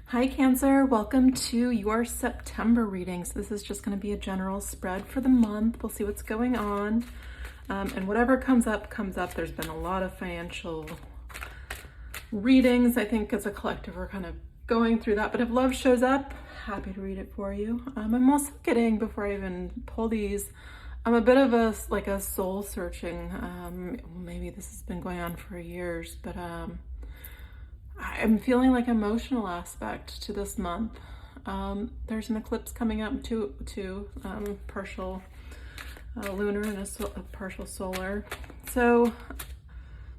Hi Cancer, welcome to your September readings. This is just going to be a general spread for the month. We'll see what's going on. And whatever comes up, comes up. There's been a lot of financial readings. I think as a collective, we're kind of going through that. But if love shows up, happy to read it for you. I'm also getting, before I even pull these, I'm a bit of a soul searching. Maybe this has been going on for years, but I'm feeling like emotional aspect to this month. There's an eclipse coming up too, partial lunar and a partial solar. So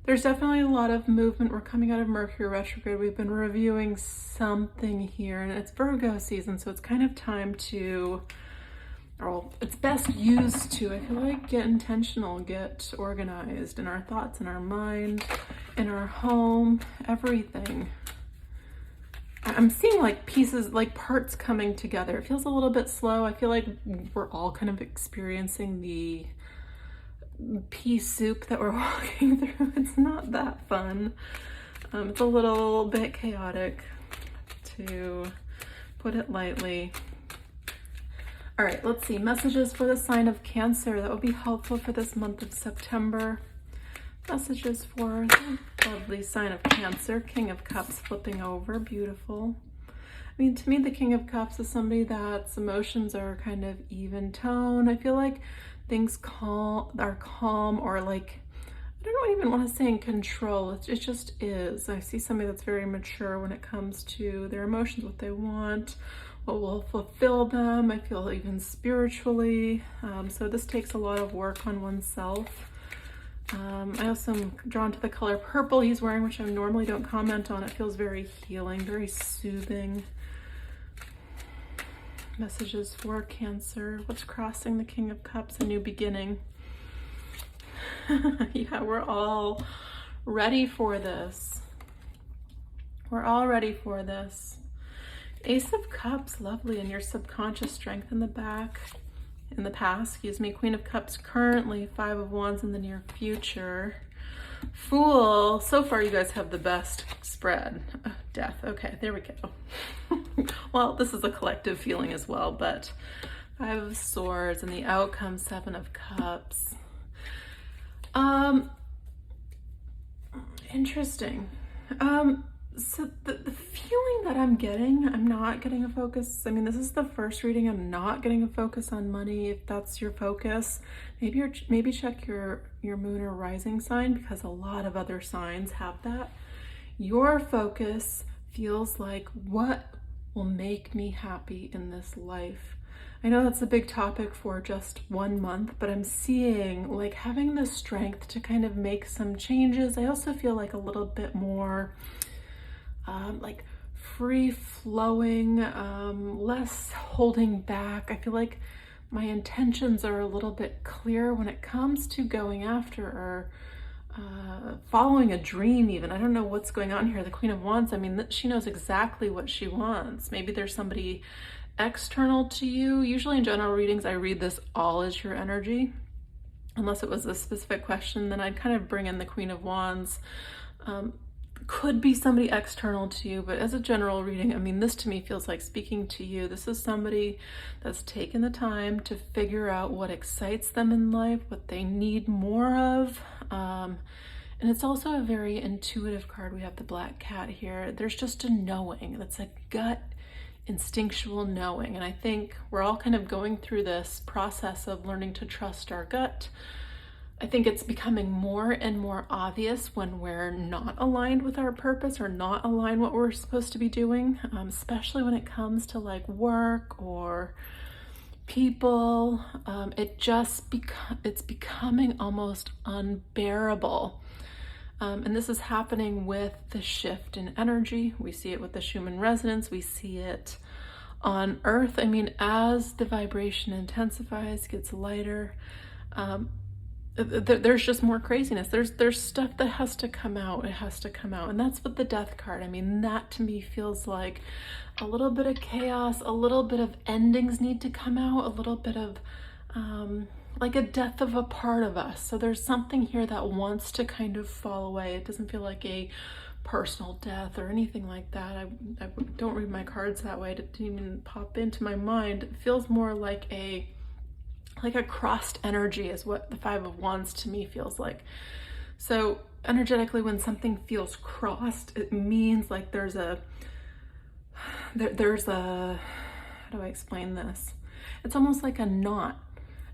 there's definitely a lot of movement. We're coming out of Mercury retrograde. We've been reviewing something here, and it's Virgo season, so it's kind of time to, or it's best used to, I feel like, get intentional, get organized in our thoughts, in our mind, in our home, everything. I'm seeing like pieces, like parts coming together. It feels a little bit slow. I feel like we're all kind of experiencing the pea soup that we're walking through. It's not that fun. It's a little bit chaotic, to put it lightly. All right, let's see. Messages for the sign of Cancer that will be helpful for this month of September. Messages for the lovely sign of Cancer. King of Cups flipping over. Beautiful. I mean, to me, the King of Cups is somebody that's emotions are kind of even tone. I feel like things are calm, or like, I don't even want to say in control. It just is. I see somebody that's very mature when it comes to their emotions, what they want, what will fulfill them. I feel even spiritually. So this takes a lot of work on oneself. I also am drawn to the color purple he's wearing, which I normally don't comment on. It feels very healing, very soothing. Messages for Cancer. What's crossing the King of Cups? A new beginning. Yeah, we're all ready for this. We're all ready for this. Ace of Cups, lovely, and your subconscious strength in the back. In the past, excuse me. Queen of Cups currently, Five of Wands in the near future. Fool, so far you guys have the best spread. Oh, Death, okay, there we go. Well, this is a collective feeling as well, but Five of Swords and the outcome, Seven of Cups. Interesting. So the feeling that I'm not getting a focus. I mean, this is the first reading. I'm not getting a focus on money. If that's your focus, maybe check your moon or rising sign, because a lot of other signs have that. Your focus feels like, what will make me happy in this life? I know that's a big topic for just 1 month, but I'm seeing like having the strength to kind of make some changes. I also feel like a little bit more like free-flowing, less holding back. I feel like my intentions are a little bit clear when it comes to going after or following a dream even. I don't know what's going on here. The Queen of Wands, I mean, she knows exactly what she wants. Maybe there's somebody external to you. Usually in general readings, I read this all as your energy. Unless it was a specific question, then I'd kind of bring in the Queen of Wands. Could be somebody external to you, but as a general reading, I mean, this to me feels like speaking to you. This is somebody that's taken the time to figure out what excites them in life, what they need more of. And it's also a very intuitive card. We have the Black Cat here. There's just a knowing. That's a gut, instinctual knowing. And I think we're all kind of going through this process of learning to trust our gut. I think it's becoming more and more obvious when we're not aligned with our purpose or not aligned what we're supposed to be doing, especially when it comes to like work or people. It's becoming almost unbearable. And this is happening with the shift in energy. We see it with the Schumann resonance. We see it on Earth. I mean, as the vibration intensifies, gets lighter, there's just more craziness. There's stuff that has to come out. It has to come out. And that's what the Death card, I mean, that to me feels like a little bit of chaos, a little bit of endings need to come out, a little bit of like a death of a part of us. So there's something here that wants to kind of fall away. It doesn't feel like a personal death or anything like that. I don't read my cards that way. It didn't even pop into my mind. It feels more like a crossed energy is what the Five of Wands to me feels like. So energetically, when something feels crossed, it means like there's a, how do I explain this? It's almost like a knot,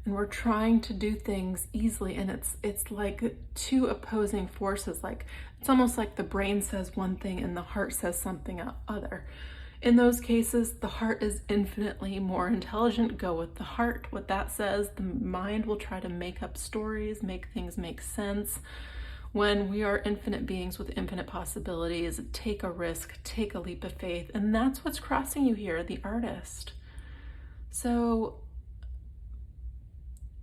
and we're trying to do things easily, and it's like two opposing forces. Like it's almost like the brain says one thing and the heart says something other. In those cases, the heart is infinitely more intelligent. Go with the heart, what that says. The mind will try to make up stories, make things make sense. When we are infinite beings with infinite possibilities, take a risk, take a leap of faith. And that's what's crossing you here, the artist. So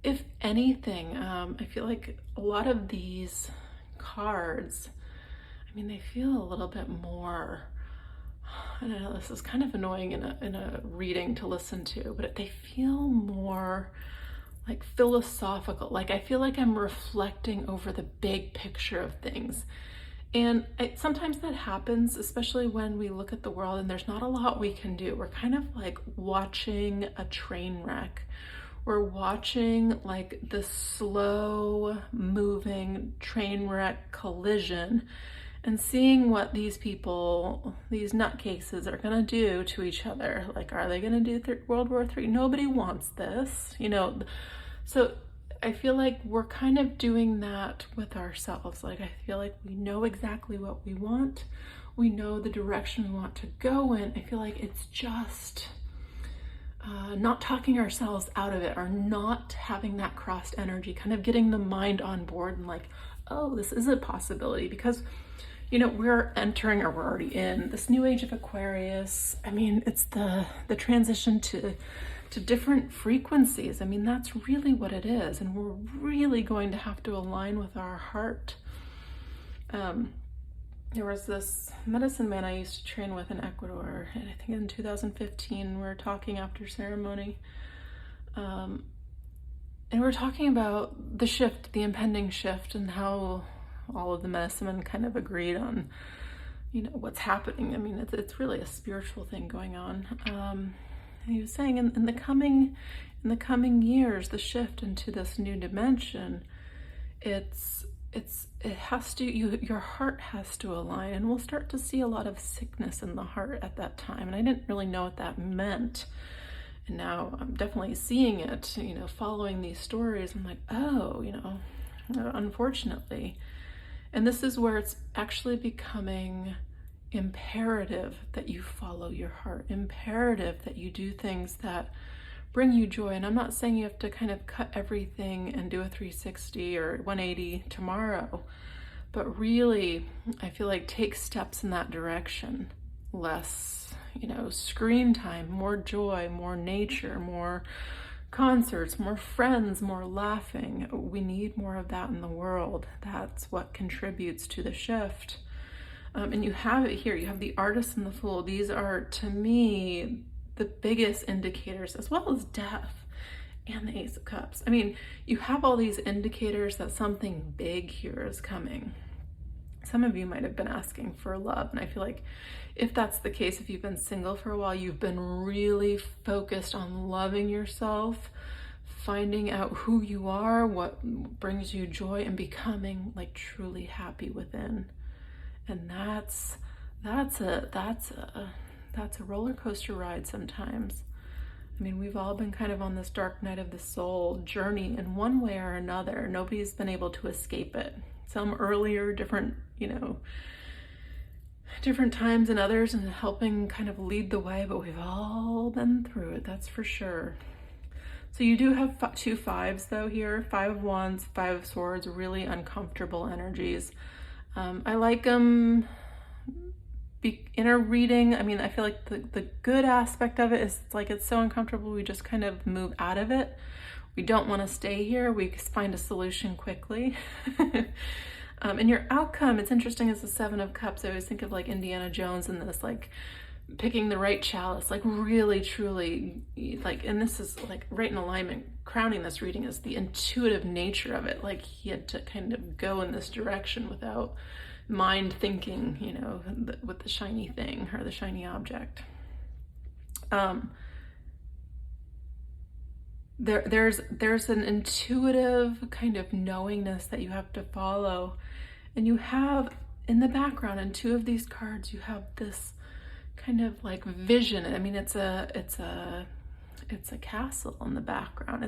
if anything, I feel like a lot of these cards, I mean, they feel a little bit more, I don't know, this is kind of annoying in a reading to listen to, but they feel more like philosophical. Like I feel like I'm reflecting over the big picture of things. And sometimes that happens, especially when we look at the world and there's not a lot we can do. We're kind of like watching a train wreck. We're watching like the slow moving train wreck collision and seeing what these people, these nutcases are gonna do to each other. Like, are they gonna do World War III? Nobody wants this, you know? So I feel like we're kind of doing that with ourselves. Like, I feel like we know exactly what we want. We know the direction we want to go in. I feel like it's just not talking ourselves out of it, or not having that crossed energy, kind of getting the mind on board and like, oh, this is a possibility. Because, you know, we're entering, or we're already in this new age of Aquarius. I mean, it's the transition to different frequencies. I mean, that's really what it is. And we're really going to have to align with our heart. There was this medicine man I used to train with in Ecuador, and I think in 2015, we were talking after ceremony. And we were talking about the shift, the impending shift, and how all of the medicine men kind of agreed on, you know, what's happening. I mean, it's really a spiritual thing going on. And he was saying in the coming years, the shift into this new dimension, it has to, your heart has to align, and we'll start to see a lot of sickness in the heart at that time. And I didn't really know what that meant. And now I'm definitely seeing it, you know, following these stories. I'm like, oh, you know, unfortunately. And this is where it's actually becoming imperative that you follow your heart, imperative that you do things that bring you joy. And I'm not saying you have to kind of cut everything and do a 360 or 180 tomorrow, but really, I feel like take steps in that direction. Less, you know, screen time, more joy, more nature, more concerts, more friends, more laughing. We need more of that in the world. That's what contributes to the shift. And you have it here. You have the artist and the fool. These are, to me, the biggest indicators, as well as death and the Ace of Cups. I mean, you have all these indicators that something big here is coming. Some of you might have been asking for love, and I feel like if that's the case, if you've been single for a while, you've been really focused on loving yourself, finding out who you are, what brings you joy, and becoming like truly happy within. And that's a roller coaster ride sometimes. I mean, we've all been kind of on this dark night of the soul journey in one way or another. Nobody's been able to escape it. Some earlier, different, you know, different times than others, and helping kind of lead the way, but we've all been through it, that's for sure. So you do have two fives though here, Five of Wands, Five of Swords, really uncomfortable energies. I like them in a reading. I mean, I feel like the good aspect of it is like it's so uncomfortable, we just kind of move out of it. We don't want to stay here. We find a solution quickly. And your outcome, it's interesting, is the Seven of Cups. I always think of like Indiana Jones and this, like picking the right chalice, like really, truly, like, and this is like right in alignment, crowning this reading is the intuitive nature of it. Like he had to kind of go in this direction without mind thinking, you know, with the shiny thing or the shiny object. There's an intuitive kind of knowingness that you have to follow, and you have in the background in two of these cards, you have this kind of like vision. I mean, it's a castle in the background.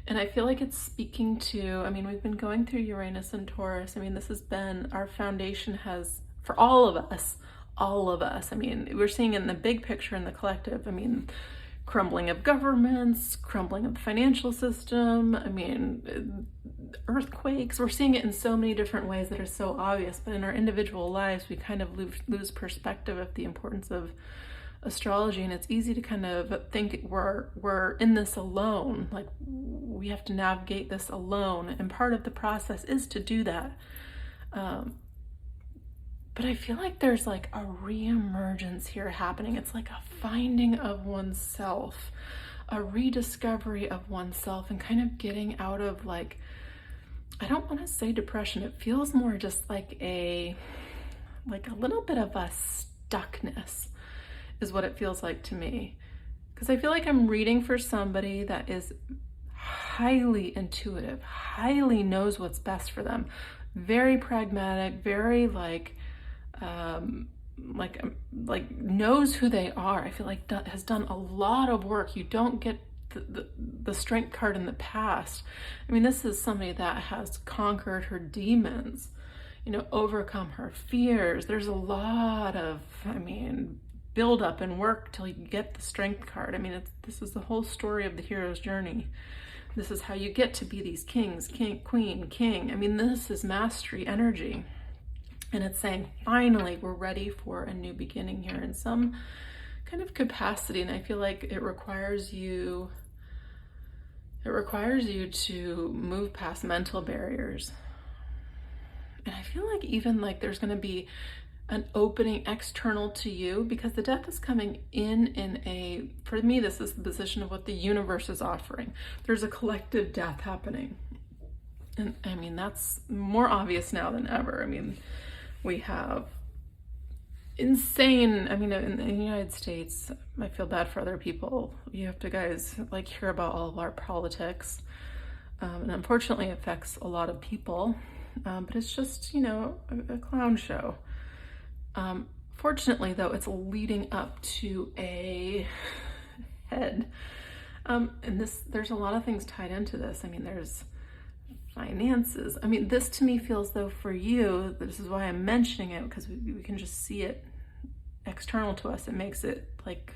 And I feel like it's speaking to, I mean, we've been going through Uranus and Taurus. I mean, this has been, our foundation has, for all of us. I mean, we're seeing in the big picture in the collective, I mean, crumbling of governments, crumbling of the financial system, I mean, earthquakes. We're seeing it in so many different ways that are so obvious, but in our individual lives, we kind of lose perspective of the importance of astrology, and it's easy to kind of think we're in this alone, like we have to navigate this alone, and part of the process is to do that. But I feel like there's like a reemergence here happening. It's like a finding of oneself, a rediscovery of oneself, and kind of getting out of, like, I don't want to say depression. It feels more just like a little bit of a stuckness is what it feels like to me. Because I feel like I'm reading for somebody that is highly intuitive, highly knows what's best for them, very pragmatic, very like knows who they are. I feel like that has done a lot of work. You don't get the strength card in the past. I mean, this is somebody that has conquered her demons, you know, overcome her fears. There's a lot of, I mean, build up and work till you get the strength card. I mean, this is the whole story of the hero's journey. This is how you get to be these kings, queen, king. I mean, this is mastery energy. And it's saying, finally, we're ready for a new beginning here in some kind of capacity. And I feel like it requires you to move past mental barriers. And I feel like even like there's going to be an opening external to you, because the death is coming in for me, this is the position of what the universe is offering. There's a collective death happening. And I mean, that's more obvious now than ever. I mean, we have insane, I mean, in the United States, I feel bad for other people. You have to, guys, like, hear about all of our politics. And unfortunately it affects a lot of people. But it's just, you know, a clown show. Fortunately, though, it's leading up to a head. And there's a lot of things tied into this. I mean, there's finances. I mean, this to me feels though for you, this is why I'm mentioning it, because we can just see it external to us. It makes it like,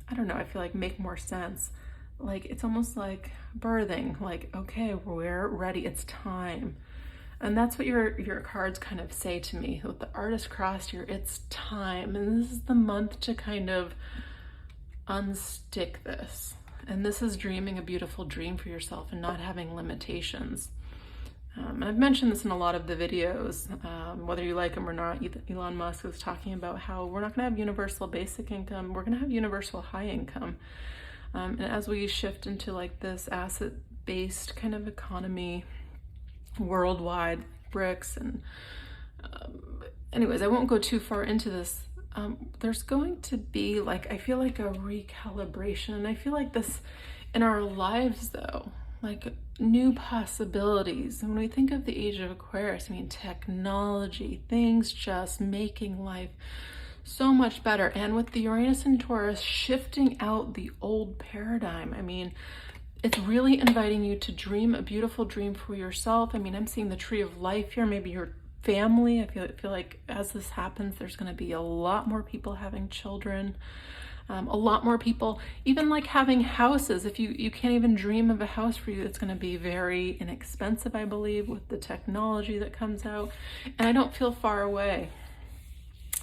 I don't know, I feel like make more sense. Like, it's almost like birthing, like, okay, we're ready, it's time. And that's what your cards kind of say to me. With the artist crossed here, it's time. And this is the month to kind of unstick this. And this is dreaming a beautiful dream for yourself and not having limitations. And I've mentioned this in a lot of the videos, whether you like them or not. Elon Musk was talking about how we're not going to have universal basic income. We're going to have universal high income. And as we shift into like this asset-based kind of economy, worldwide, BRICS, and anyways, I won't go too far into this. There's going to be, like, I feel like a recalibration, and I feel like this in our lives though, like new possibilities. And when we think of the age of Aquarius, I mean, technology, things just making life so much better. And with the Uranus and Taurus shifting out the old paradigm, I mean, it's really inviting you to dream a beautiful dream for yourself. I mean, I'm seeing the tree of life here, maybe your family. I feel like as this happens, there's going to be a lot more people having children, a lot more people even like having houses. If you can't even dream of a house for you, it's going to be very inexpensive, I believe, with the technology that comes out. And I don't feel far away.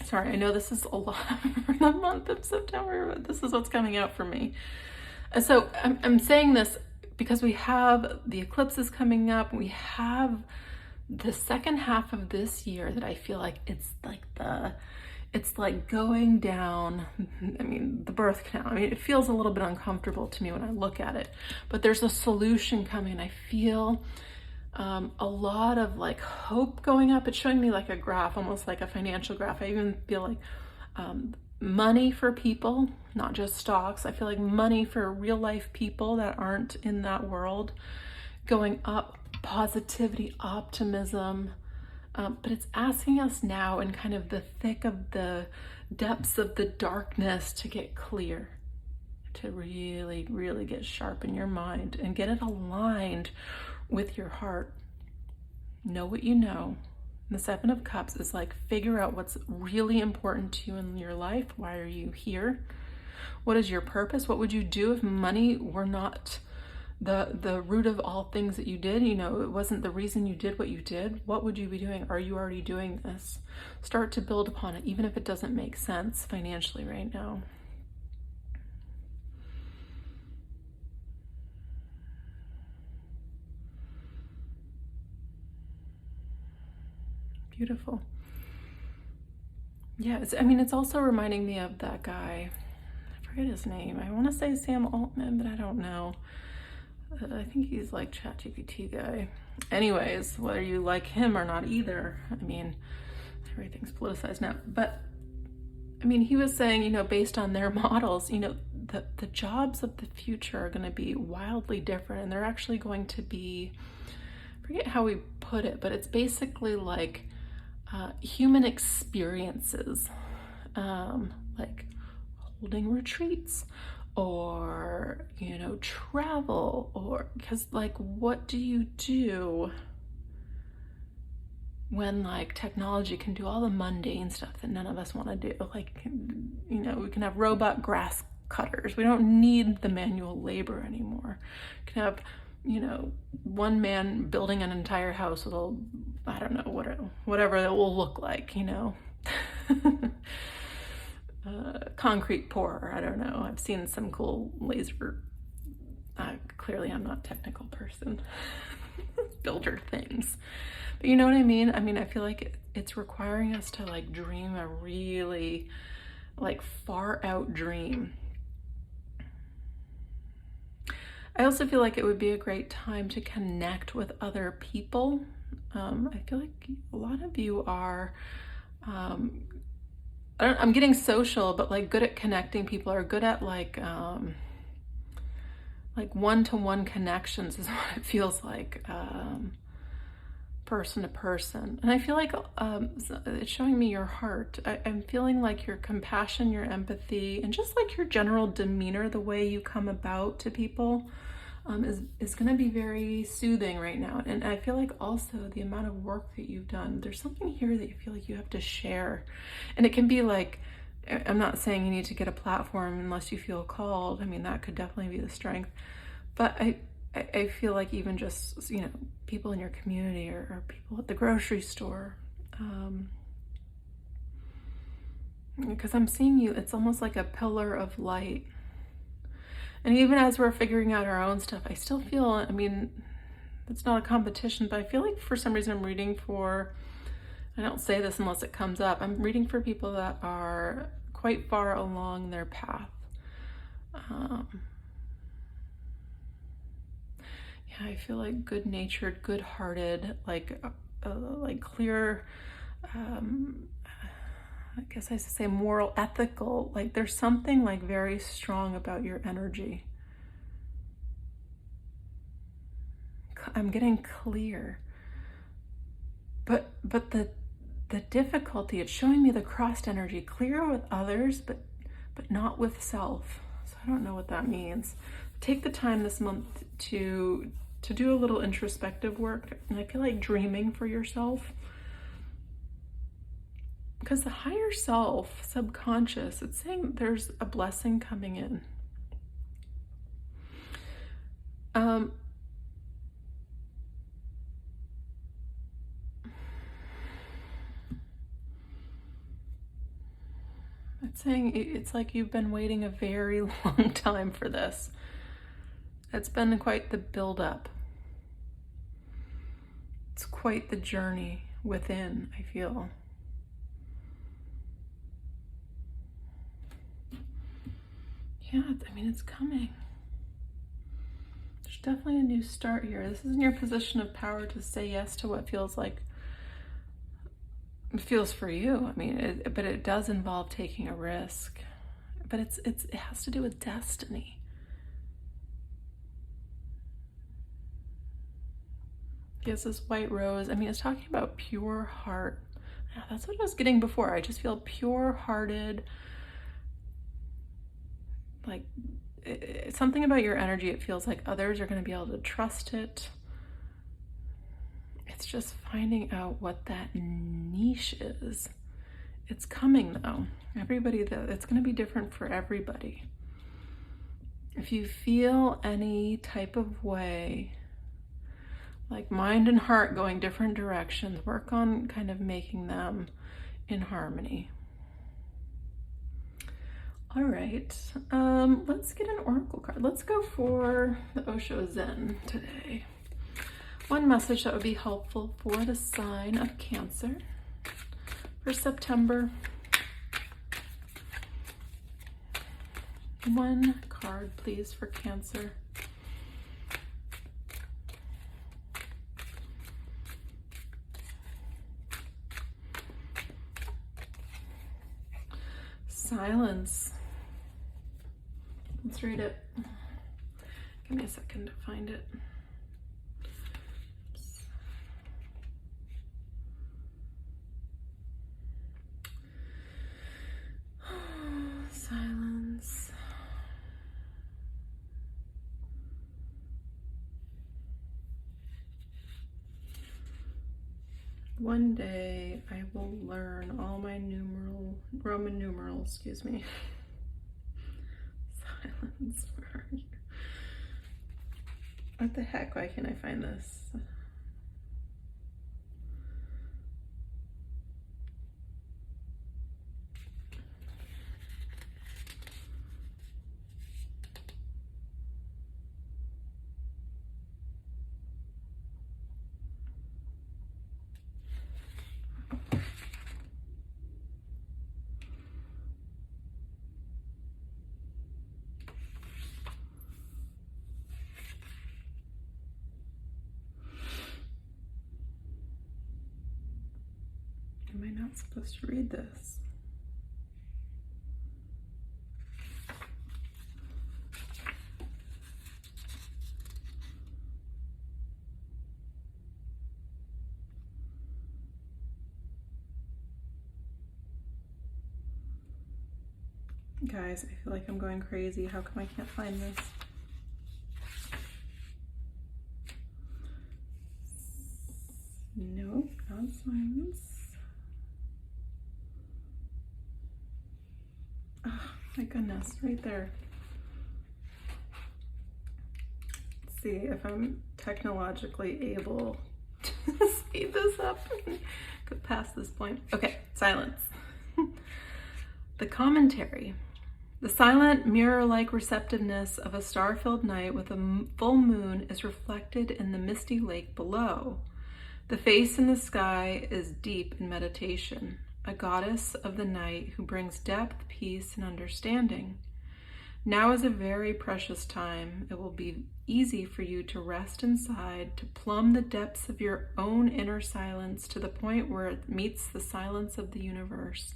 Sorry, I know this is a lot for the month of September, but this is what's coming out for me. So I'm saying this because we have the eclipses coming up. We have the second half of this year that I feel like it's like going down, I mean, the birth canal. I mean, it feels a little bit uncomfortable to me when I look at it, but there's a solution coming. I feel A lot of like hope going up. It's showing me like a graph, almost like a financial graph. I even feel like money for people, not just stocks. I feel like money for real life people that aren't in that world going up, positivity, optimism. But it's asking us now in kind of the thick of the depths of the darkness to get clear, to really, really get sharp in your mind and get it aligned with your heart. Know what you know. The Seven of Cups is like, figure out what's really important to you in your life. Why are you here? What is your purpose? What would you do if money were not the root of all things that you did? You know, it wasn't the reason you did what you did. What would you be doing? Are you already doing this? Start to build upon it, even if it doesn't make sense financially right now. Beautiful. Yeah, it's also reminding me of that guy. I forget his name. I want to say Sam Altman, but I don't know. I think he's like ChatGPT guy. Anyways, whether you like him or not either, I mean, everything's politicized now. But I mean, he was saying, you know, based on their models, you know, the jobs of the future are going to be wildly different, and they're actually going to be, I forget how we put it, but it's basically like human experiences, like holding retreats, or, you know, travel, or because like, what do you do when like technology can do all the mundane stuff that none of us want to do? Like, you know, we can have robot grass cutters. We don't need the manual labor anymore. We can have, you know, one man building an entire house with a, I don't know, whatever it will look like, you know. Concrete pourer, I don't know. I've seen some cool laser, clearly I'm not a technical person, builder things. But you know what I mean? I mean, I feel like it's requiring us to like dream a really like far out dream. I also feel like it would be a great time to connect with other people. I feel like a lot of you are, I'm getting social, but like good at connecting people, or good at like one-to-one connections is what it feels like, person to person. And I feel like it's showing me your heart. I'm feeling like your compassion, your empathy, and just like your general demeanor, the way you come about to people, is going to be very soothing right now. And I feel like also the amount of work that you've done, there's something here that you feel like you have to share. And it can be like, I'm not saying you need to get a platform unless you feel called. I mean, that could definitely be the strength. But I feel like even just, you know, people in your community, or people at the grocery store, because I'm seeing you, it's almost like a pillar of light. And even as we're figuring out our own stuff, I still feel, I mean, it's not a competition, but I feel like for some reason I'm reading for, I don't say this unless it comes up, I'm reading for people that are quite far along their path. Yeah, I feel like good-natured, good-hearted, like clear, I guess I should say moral, ethical, like there's something like very strong about your energy. I'm getting clear. But the difficulty, it's showing me the crossed energy, clear with others, but not with self. So I don't know what that means. Take the time this month to do a little introspective work, and I feel like dreaming for yourself. Because the higher self, subconscious, it's saying there's a blessing coming in. It's saying it's like you've been waiting a very long time for this. It's been quite the build-up. It's quite the journey within, I feel. Yeah, I mean, it's coming. There's definitely a new start here. This is in your position of power to say yes to what feels like it feels for you. I mean, but it does involve taking a risk. But it has to do with destiny. He has this white rose. I mean, it's talking about pure heart. Yeah, that's what I was getting before. I just feel pure-hearted. Like, it's something about your energy. It feels like others are going to be able to trust it. It's just finding out what that niche is. It's coming though. It's going to be different for everybody. If you feel any type of way, like mind and heart going different directions, work on kind of making them in harmony. All right, let's get an oracle card. Let's go for the Osho Zen today. One message that would be helpful for the sign of Cancer for September. One card, please, for Cancer. Silence. Let's read it. Give me a second to find it. Silence. One day I will learn all my Roman numerals, excuse me. Silence, where are you? What the heck, why can't I find this? Am I not supposed to read this? Guys, I feel like I'm going crazy. How come I can't find this? Nope, not silence. Oh my goodness, right there. Let's see if I'm technologically able to speed this up and go past this point. Okay, silence. The commentary. The silent, mirror-like receptiveness of a star-filled night with a full moon is reflected in the misty lake below. The face in the sky is deep in meditation, a goddess of the night who brings depth, peace, and understanding. Now is a very precious time. It will be easy for you to rest inside, to plumb the depths of your own inner silence to the point where it meets the silence of the universe.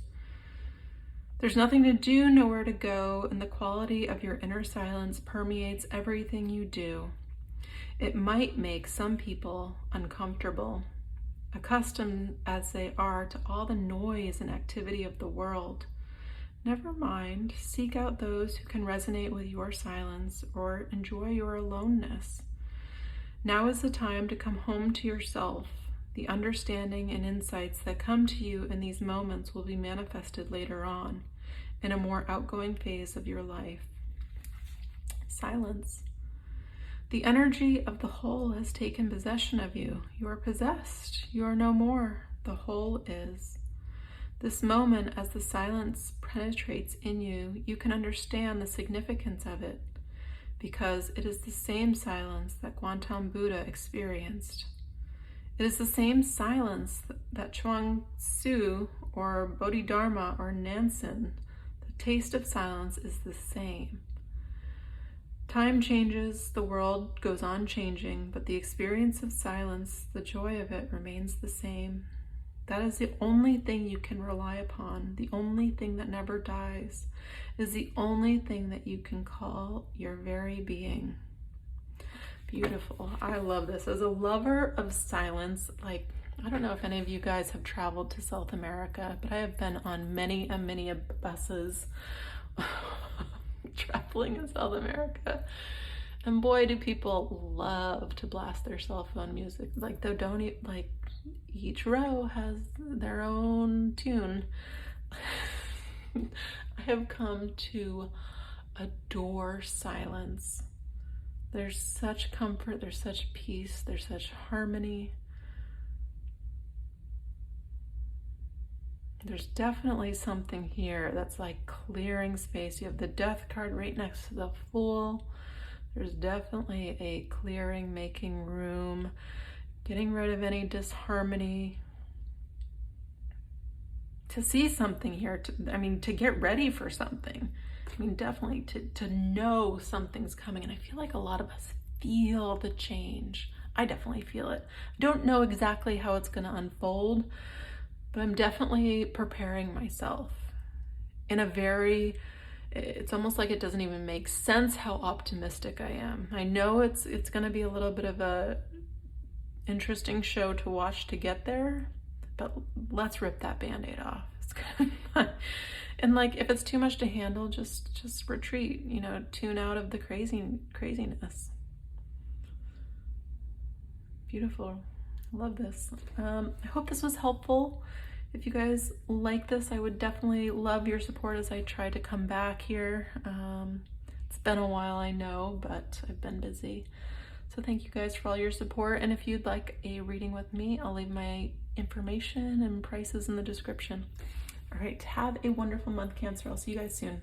There's nothing to do, nowhere to go, and the quality of your inner silence permeates everything you do. It might make some people uncomfortable, accustomed as they are to all the noise and activity of the world. Never mind, seek out those who can resonate with your silence or enjoy your aloneness. Now is the time to come home to yourself. The understanding and insights that come to you in these moments will be manifested later on, in a more outgoing phase of your life. Silence. The energy of the whole has taken possession of you. You are possessed. You are no more. The whole is. This moment, as the silence penetrates in you, you can understand the significance of it, because it is the same silence that Gautama Buddha experienced. It is the same silence that Chuang Tzu or Bodhidharma or Nansen. The taste of silence is the same. Time changes, the world goes on changing, but the experience of silence, the joy of it, remains the same. That is the only thing you can rely upon. The only thing that never dies is the only thing that you can call your very being. Beautiful. I love this. As a lover of silence, like, I don't know if any of you guys have traveled to South America, but I have been on many buses traveling in South America. And boy, do people love to blast their cell phone music. Like, they don't like, each row has their own tune. I have come to adore silence. There's such comfort, there's such peace, there's such harmony. There's definitely something here that's like clearing space. You have the Death card right next to the Fool. There's definitely a clearing, making room, getting rid of any disharmony, to see something here, to get ready for something. Definitely to know something's coming. And I feel like a lot of us feel the change. I definitely feel it. I don't know exactly how it's going to unfold, but I'm definitely preparing myself in a very, it's almost like it doesn't even make sense how optimistic I am. I know it's going to be a little bit of a interesting show to watch to get there, but let's rip that Band-Aid off. It's going to be fun. And like, if it's too much to handle, just retreat, tune out of the craziness. Beautiful. I love this. I hope this was helpful. If you guys like this, I would definitely love your support as I try to come back here. It's been a while, I know, but I've been busy. So thank you guys for all your support. And if you'd like a reading with me, I'll leave my information and prices in the description. All right, have a wonderful month, Cancer. I'll see you guys soon.